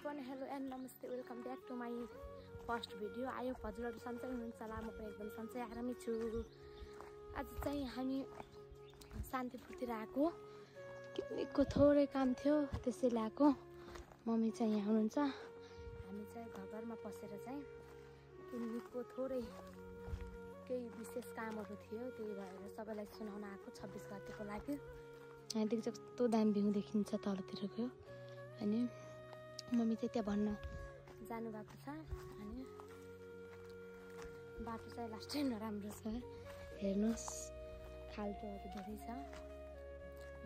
Everyone hello and नमस्ते welcome back to my first video. आयो हजुरहरू सन्चै हुनुहुन्छ होला, म पनि एकदम सन्चै आरामै छु। आज चाहिँ हामी शान्तिपुरतिर आएको, किनेको थोरै काम थियो त्यसैले आएको। मम्मी चाहिँ यहाँ हुनुहुन्छ। हामी चाहिँ घरमा बसेर चाहिँ किनेको थोरै केही विशेष कामहरू थियो, त्यही भएर सबैलाई सुनाउन आएको 26 गतेको लागि। यहाँदेखि चाहिँ कस्तो दामी भ्यू देखिन्छ तलतिरको। अनि मम्मी चाहिँ त्यहाँ भन्न जानुभएको छ। अनि बाटो चाहिँ लास्टै नराम्रो छ, हेर्नुहोस् खाल्टोहरू धेरै छ।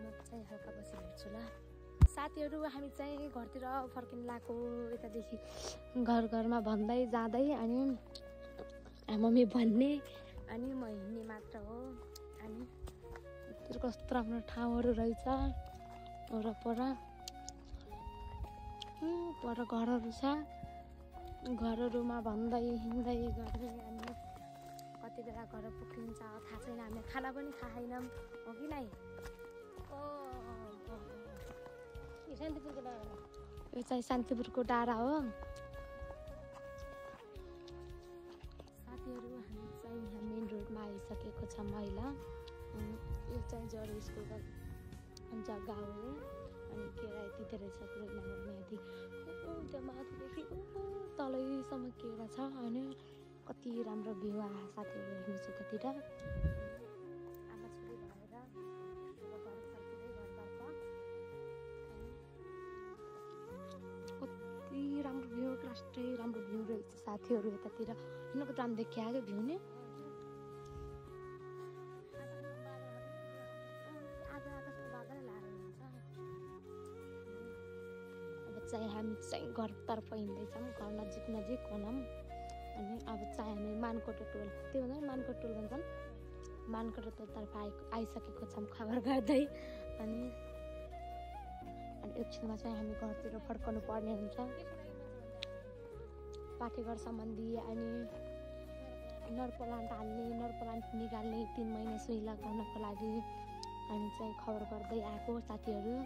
म चाहिँ हल्का बसी हेर्छु ल। साथीहरू हामी चाहिँ घरतिर फर्किन लागेको, यतादेखि घरमा भन्दै जाँदै अनि मम्मी भन्ने अनि म हिँड्ने मात्र हो। अनि यतिर कस्तो राम्रो ठाउँहरू रहेछ, वरपर पर घरहरू छ। घरहरूमा भन्दै हिँड्दै गर्दै अनि कति बेला घर पुगिन्छ थाहा छैन। हामी खाना पनि खाएनौँ, हो कि नै? शान्तिपुरको डाँडा, यो चाहिँ शान्तिपुरको डाँडा हो। साथीहरू हामी चाहिँ यहाँ मेन रोडमा आइसकेको छ महिला। यो चाहिँ जरो स्कुलको जग्गा हो। अनि केरा यति धेरै छ यहाँदेखि त्यो माथिदेखि तलैसम्म केरा छ। अनि कति राम्रो भ्यू आयो साथीहरू, हेर्नुहोस् यतातिर। आमा छोरी भएर घर फर्किँदै घरतर्फ कति राम्रो भ्यू, लास्टै राम्रो भ्यू रहेछ साथीहरू यतातिर। होइन कति राम्रो देखियो क्या भ्यू नि। चाहिँ हामी चाहिँ घरतर्फ हिँड्दैछौँ, घर नजिक भनौँ। अनि अब चाहिँ हामी मानकोट टोल, त्यो भन्दा मानकोट टोल भन्छन्, मानकोट टोलतर्फ आइसकेको छौँ खबर गर्दै। अनि एकछिनमा चाहिँ हामी घरतिर फर्कनु पर्ने हुन्छ। पाठेघर सम्बन्धी अनि नरप्लान्ट हाल्ने, नरप्लान्ट निकाल्ने 3 महिना सुई लगाउनको लागि हामी चाहिँ खबर गर्दै आएको साथीहरू।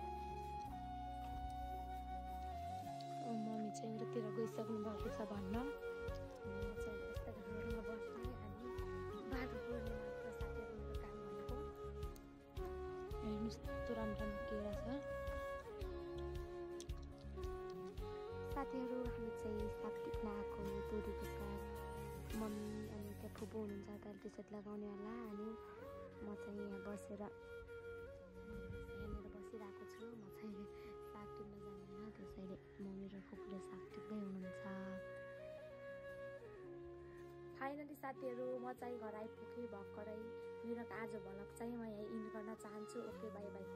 मम्मी चाहिँ उतातिर गइसक्नु भएको छ भन्न। म चाहिँ यस्तै घरमा बस्ने अनि बाटो पुर्ने मात्र साथीहरू मेरो काम भनेको। हेर्नुहोस् कस्तो राम्रो केरा छ साथीहरू। हामी चाहिँ साग टिप्न आएको, तोरीको साग। मम्मी अनि त्यहाँ फुपू हुनुहुन्छ, त्यहाँ टी-सर्ट लगाउने होला। अनि म चाहिँ यहाँ बसेर यहाँनिर बसिरहेको छु। म चाहिँ साग टिप्न जान्दिनँ, त्यसैले मम्मी र फुपूले साग टिप्दै हुनुहुन्छ। फाइनली साथीहरू म चाहिँ घर आइपुगेँ भर्खरै। मेरो आज भ्लग चाहिँ म यहाँ इन्ड गर्न चाहन्छु। Okay, by by.